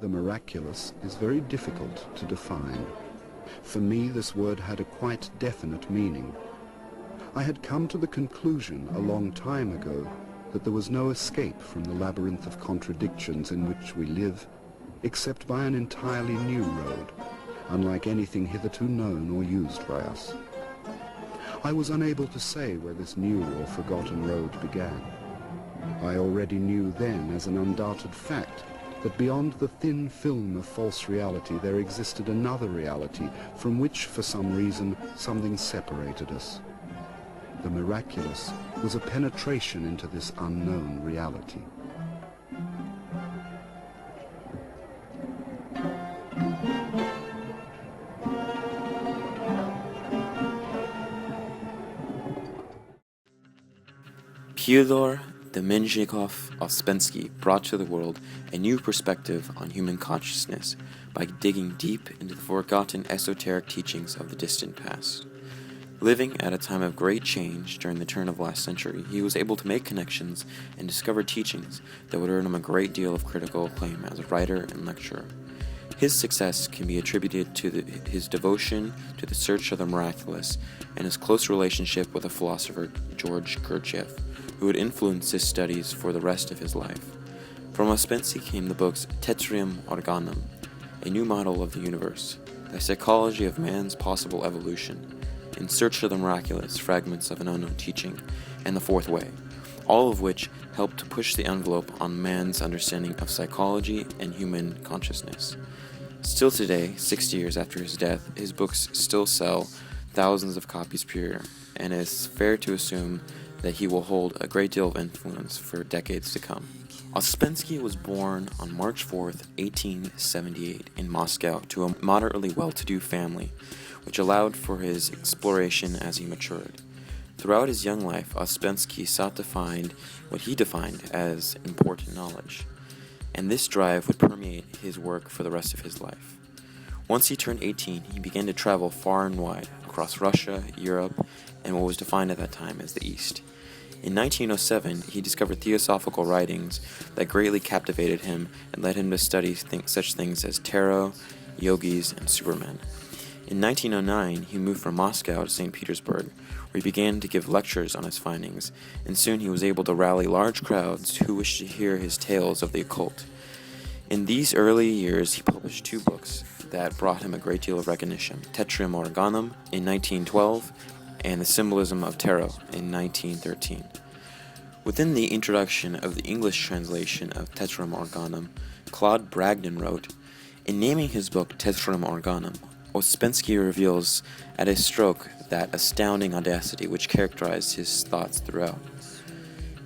The miraculous is very difficult to define. For me, this word had a quite definite meaning. I had come to the conclusion a long time ago that there was no escape from the labyrinth of contradictions in which we live, except by an entirely new road, unlike anything hitherto known or used by us. I was unable to say where this new or forgotten road began. I already knew then, as an undoubted fact, that beyond the thin film of false reality there existed another reality from which, for some reason, something separated us. The miraculous was a penetration into this unknown reality. Pyotr Demianovich Ouspenskii brought to the world a new perspective on human consciousness by digging deep into the forgotten esoteric teachings of the distant past. Living at a time of great change during the turn of last century, he was able to make connections and discover teachings that would earn him a great deal of critical acclaim as a writer and lecturer. His success can be attributed to his devotion to the search of the miraculous and his close relationship with the philosopher George Gurdjieff, who would influence his studies for the rest of his life. From Ouspensky came the books Tetrium Organum, A New Model of the Universe, The Psychology of Man's Possible Evolution, In Search of the Miraculous, Fragments of an Unknown Teaching, and The Fourth Way, all of which helped to push the envelope on man's understanding of psychology and human consciousness. Still today, 60 years after his death, his books still sell thousands of copies per year, and it is fair to assume that he will hold a great deal of influence for decades to come. Ouspensky was born on March 4th, 1878 in Moscow to a moderately well-to-do family, which allowed for his exploration as he matured. Throughout his young life, Ouspensky sought to find what he defined as important knowledge, and this drive would permeate his work for the rest of his life. Once he turned 18, he began to travel far and wide across Russia, Europe, and what was defined at that time as the East. In 1907, he discovered theosophical writings that greatly captivated him and led him to study such things as tarot, yogis, and supermen. In 1909, he moved from Moscow to St. Petersburg, where he began to give lectures on his findings, and soon he was able to rally large crowds who wished to hear his tales of the occult. In these early years, he published two books that brought him a great deal of recognition, Tetrium Organum in 1912, and The Symbolism of Tarot in 1913. Within the introduction of the English translation of Tetrium Organum, Claude Bragdon wrote, "In naming his book Tetrium Organum, Ouspensky reveals at a stroke that astounding audacity which characterized his thoughts throughout.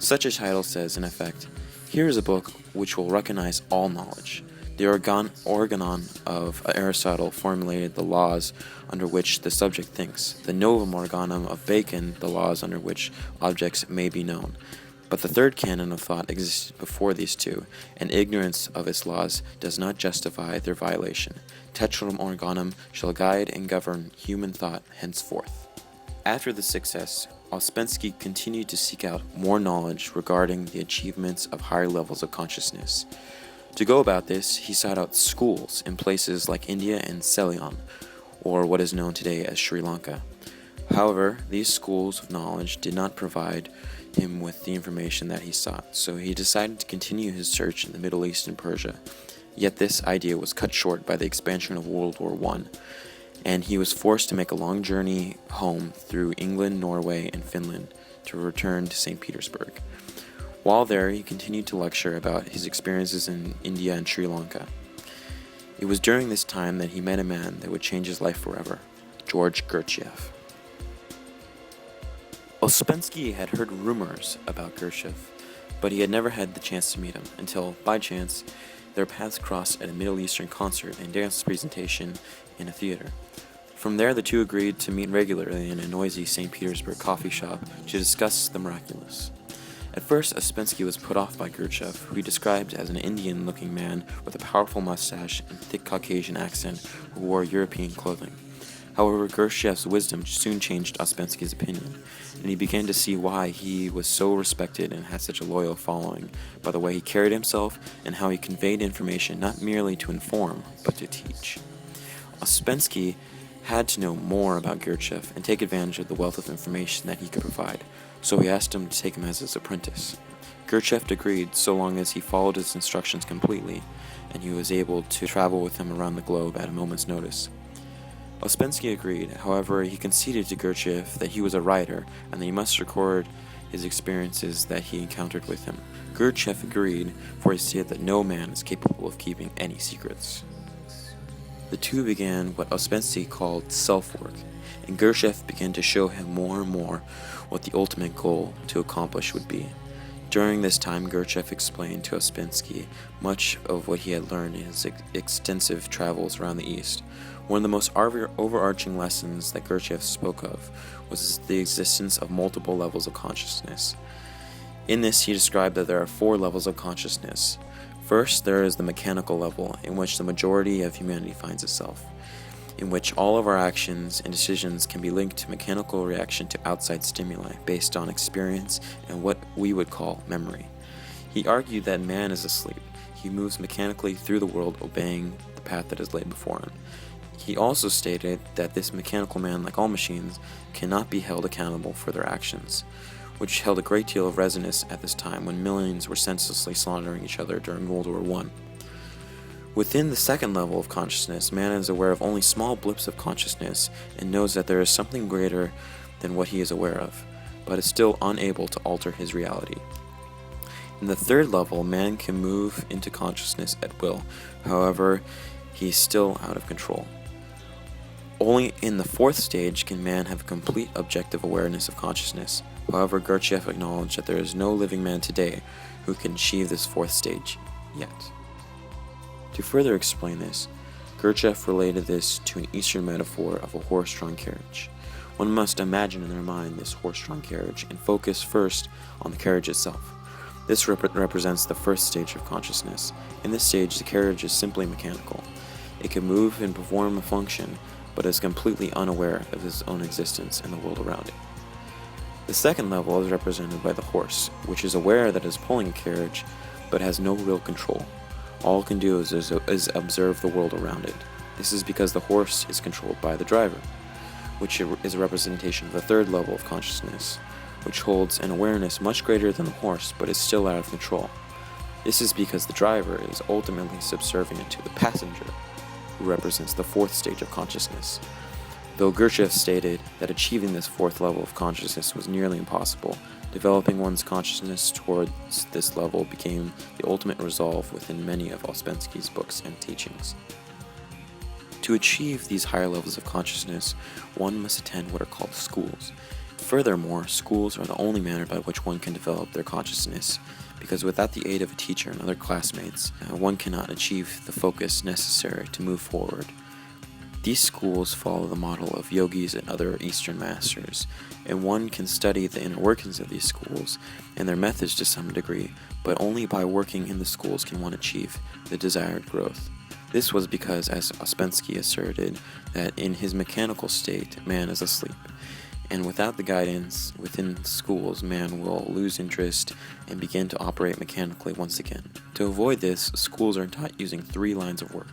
Such a title says, in effect, here is a book which will recognize all knowledge. The Organon of Aristotle formulated the laws under which the subject thinks, the Novum Organum of Bacon the laws under which objects may be known. But the third canon of thought existed before these two, and ignorance of its laws does not justify their violation. Tetrium Organum shall guide and govern human thought henceforth." After this success, Ouspensky continued to seek out more knowledge regarding the achievements of higher levels of consciousness. To go about this, he sought out schools in places like India and Ceylon, or what is known today as Sri Lanka. However, these schools of knowledge did not provide him with the information that he sought, so he decided to continue his search in the Middle East and Persia. Yet this idea was cut short by the expansion of World War I, and he was forced to make a long journey home through England, Norway, and Finland to return to St. Petersburg. While there, he continued to lecture about his experiences in India and Sri Lanka. It was during this time that he met a man that would change his life forever, George Gurdjieff. Ouspensky had heard rumors about Gurdjieff, but he had never had the chance to meet him until, by chance, their paths crossed at a Middle Eastern concert and dance presentation in a theater. From there, the two agreed to meet regularly in a noisy St. Petersburg coffee shop to discuss the miraculous. At first, Ouspensky was put off by Gurdjieff, who he described as an Indian-looking man with a powerful mustache and thick Caucasian accent who wore European clothing. However, Gurdjieff's wisdom soon changed Ouspensky's opinion, and he began to see why he was so respected and had such a loyal following by the way he carried himself and how he conveyed information not merely to inform, but to teach. Ouspensky had to know more about Gurdjieff and take advantage of the wealth of information that he could provide, so he asked him to take him as his apprentice. Gurdjieff agreed so long as he followed his instructions completely, and he was able to travel with him around the globe at a moment's notice. Ouspensky agreed, however, he conceded to Gurdjieff that he was a writer and that he must record his experiences that he encountered with him. Gurdjieff agreed, for he stated that no man is capable of keeping any secrets. The two began what Ouspensky called self-work, and Gurdjieff began to show him more and more what the ultimate goal to accomplish would be. During this time, Gurdjieff explained to Ouspensky much of what he had learned in his extensive travels around the East. One of the most overarching lessons that Gurdjieff spoke of was the existence of multiple levels of consciousness. In this, he described that there are 4 levels of consciousness. First, there is the mechanical level, in which the majority of humanity finds itself, in which all of our actions and decisions can be linked to mechanical reaction to outside stimuli based on experience and what we would call memory. He argued that man is asleep. He moves mechanically through the world, obeying the path that is laid before him. He also stated that this mechanical man, like all machines, cannot be held accountable for their actions, which held a great deal of resonance at this time when millions were senselessly slaughtering each other during World War I. Within the second level of consciousness, man is aware of only small blips of consciousness and knows that there is something greater than what he is aware of, but is still unable to alter his reality. In the third level, man can move into consciousness at will. However, he is still out of control. Only in the fourth stage can man have complete objective awareness of consciousness. However, Gurdjieff acknowledged that there is no living man today who can achieve this fourth stage yet. To further explain this, Gurdjieff related this to an Eastern metaphor of a horse-drawn carriage. One must imagine in their mind this horse-drawn carriage and focus first on the carriage itself. This represents the first stage of consciousness. In this stage, the carriage is simply mechanical. It can move and perform a function, but is completely unaware of its own existence and the world around it. The second level is represented by the horse, which is aware that it is pulling a carriage, but has no real control. All it can do is observe the world around it. This is because the horse is controlled by the driver, which is a representation of the third level of consciousness, which holds an awareness much greater than the horse, but is still out of control. This is because the driver is ultimately subservient to the passenger, who represents the fourth stage of consciousness. Though Gurdjieff stated that achieving this fourth level of consciousness was nearly impossible, developing one's consciousness towards this level became the ultimate resolve within many of Ouspensky's books and teachings. To achieve these higher levels of consciousness, one must attend what are called schools. Furthermore, schools are the only manner by which one can develop their consciousness, because without the aid of a teacher and other classmates, one cannot achieve the focus necessary to move forward. These schools follow the model of yogis and other Eastern masters, and one can study the inner workings of these schools and their methods to some degree, but only by working in the schools can one achieve the desired growth. This was because, as Ouspensky asserted, that in his mechanical state, man is asleep, and without the guidance within schools, man will lose interest and begin to operate mechanically once again. To avoid this, schools are taught using 3 lines of work,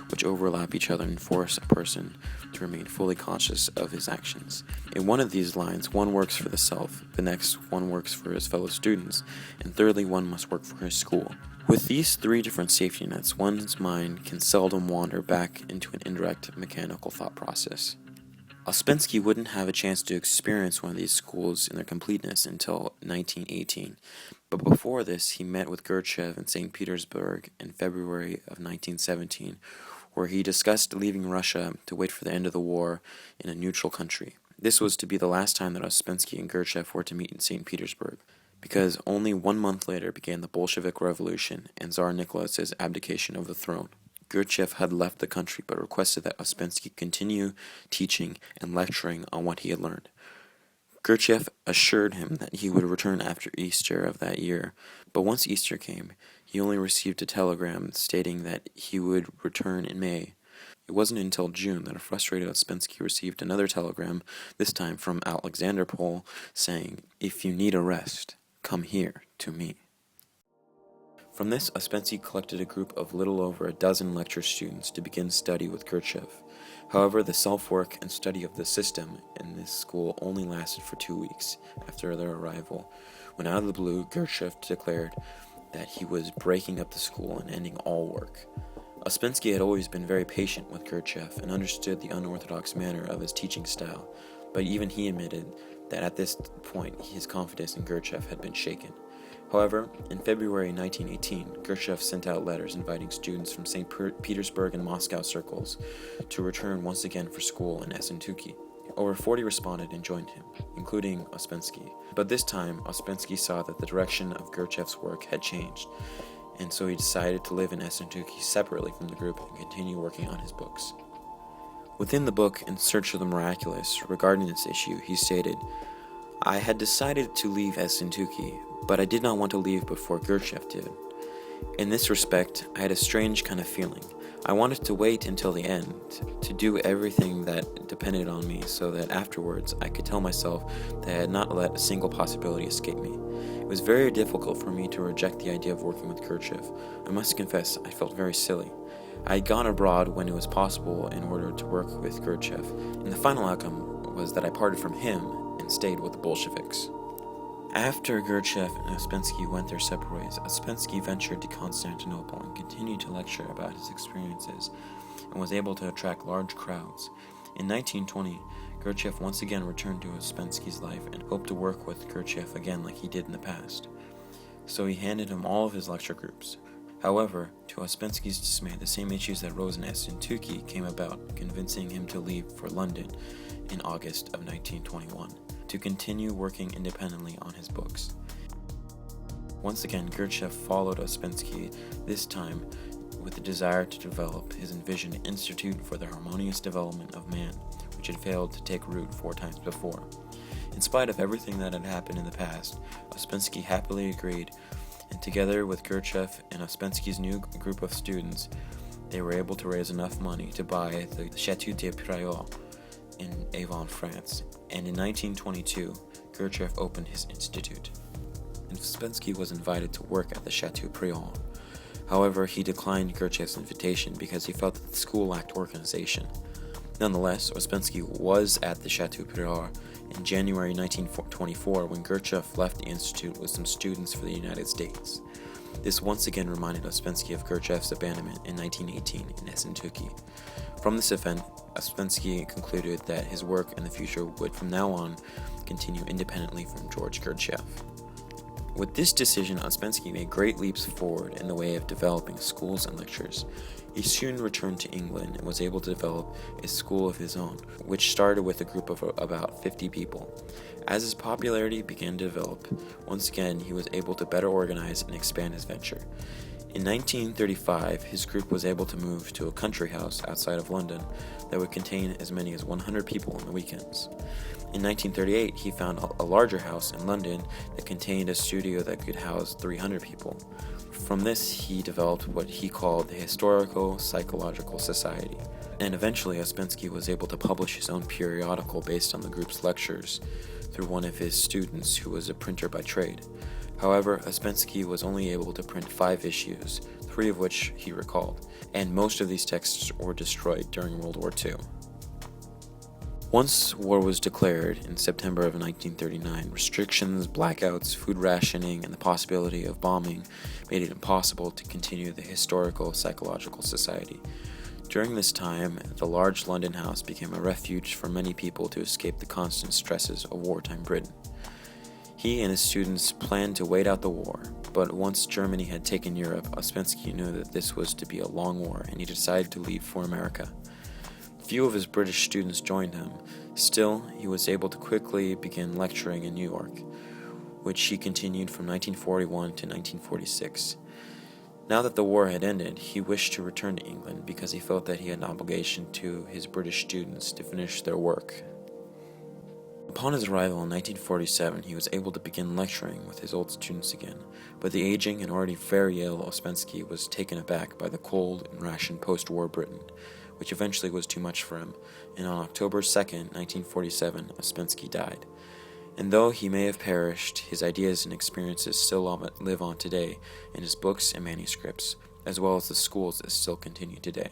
which overlap each other and force a person to remain fully conscious of his actions. In one of these lines, one works for the self, the next one works for his fellow students, and thirdly, one must work for his school. With these 3 different safety nets, one's mind can seldom wander back into an indirect mechanical thought process. Ouspensky wouldn't have a chance to experience one of these schools in their completeness until 1918, but before this he met with Gurdjieff in St. Petersburg in February of 1917, where he discussed leaving Russia to wait for the end of the war in a neutral country. This was to be the last time that Ouspensky and Gurdjieff were to meet in St. Petersburg, because only 1 month later began the Bolshevik Revolution and Tsar Nicholas's abdication of the throne. Gurdjieff had left the country but requested that Ouspensky continue teaching and lecturing on what he had learned. Gurdjieff assured him that he would return after Easter of that year, but once Easter came, he only received a telegram stating that he would return in May. It wasn't until June that a frustrated Ouspensky received another telegram, this time from Alexanderpol, saying, "If you need a rest, come here to me." From this, Ouspensky collected a group of little over a dozen lecture students to begin study with Gurdjieff. However, the self-work and study of the system in this school only lasted for 2 weeks after their arrival, when out of the blue, Gurdjieff declared that he was breaking up the school and ending all work. Ouspensky had always been very patient with Gurdjieff and understood the unorthodox manner of his teaching style, but even he admitted that at this point his confidence in Gurdjieff had been shaken. However, in February 1918, Gurdjieff sent out letters inviting students from St. Petersburg and Moscow circles to return once again for school in Essentuki. Over 40 responded and joined him, including Ouspensky. But this time, Ouspensky saw that the direction of Gurdjieff's work had changed, and so he decided to live in Essentuki separately from the group and continue working on his books. Within the book In Search of the Miraculous, regarding this issue, he stated, "I had decided to leave Essentuki, but I did not want to leave before Gurdjieff did. In this respect, I had a strange kind of feeling. I wanted to wait until the end, to do everything that depended on me so that afterwards I could tell myself that I had not let a single possibility escape me. It was very difficult for me to reject the idea of working with Gurdjieff. I must confess, I felt very silly. I had gone abroad when it was possible in order to work with Gurdjieff, and the final outcome was that I parted from him and stayed with the Bolsheviks." After Gurdjieff and Ouspensky went their separate ways, Ouspensky ventured to Constantinople and continued to lecture about his experiences and was able to attract large crowds. In 1920, Gurdjieff once again returned to Ouspensky's life and hoped to work with Gurdjieff again like he did in the past. So he handed him all of his lecture groups. However, to Ouspensky's dismay, the same issues that rose in Essentuki came about, convincing him to leave for London in August of 1921. To continue working independently on his books. Once again, Gurdjieff followed Ouspensky, this time with the desire to develop his envisioned Institute for the Harmonious Development of Man, which had failed to take root 4 times before. In spite of everything that had happened in the past, Ouspensky happily agreed, and together with Gurdjieff and Ouspensky's new group of students, they were able to raise enough money to buy the Château de Pyotr in Avon, France, and in 1922, Gurdjieff opened his institute. And Ouspensky was invited to work at the Château Pyotr. However, he declined Gurdjieff's invitation because he felt that the school lacked organization. Nonetheless, Ouspensky was at the Château Pyotr in January 1924 when Gurdjieff left the institute with some students for the United States. This once again reminded Ouspensky of Gurdjieff's abandonment in 1918 in Essentuki. From this event, Ouspensky concluded that his work in the future would from now on continue independently from George Gurdjieff. With this decision, Ouspensky made great leaps forward in the way of developing schools and lectures. He soon returned to England and was able to develop a school of his own, which started with a group of about 50 people. As his popularity began to develop, once again he was able to better organize and expand his venture. In 1935, his group was able to move to a country house outside of London that would contain as many as 100 people on the weekends. In 1938, he found a larger house in London that contained a studio that could house 300 people. From this, he developed what he called the Historical Psychological Society. And eventually, Ouspensky was able to publish his own periodical based on the group's lectures through one of his students who was a printer by trade. However, Ouspensky was only able to print 5 issues, 3 of which he recalled, and most of these texts were destroyed during World War II. Once war was declared in September of 1939, restrictions, blackouts, food rationing, and the possibility of bombing made it impossible to continue the Historical Psychological Society. During this time, the large London house became a refuge for many people to escape the constant stresses of wartime Britain. He and his students planned to wait out the war, but once Germany had taken Europe, Ouspensky knew that this was to be a long war, and he decided to leave for America. Few of his British students joined him. Still, he was able to quickly begin lecturing in New York, which he continued from 1941 to 1946. Now that the war had ended, he wished to return to England because he felt that he had an obligation to his British students to finish their work. Upon his arrival in 1947, he was able to begin lecturing with his old students again, but the aging and already very ill Ouspensky was taken aback by the cold and rationed post-war Britain, which eventually was too much for him, and on October 2nd, 1947, Ouspensky died. And though he may have perished, his ideas and experiences still live on today in his books and manuscripts, as well as the schools that still continue today.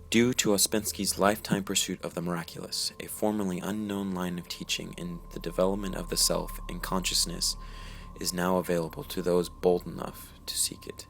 Due to Ouspensky's lifetime pursuit of the miraculous, a formerly unknown line of teaching in the development of the self and consciousness is now available to those bold enough to seek it.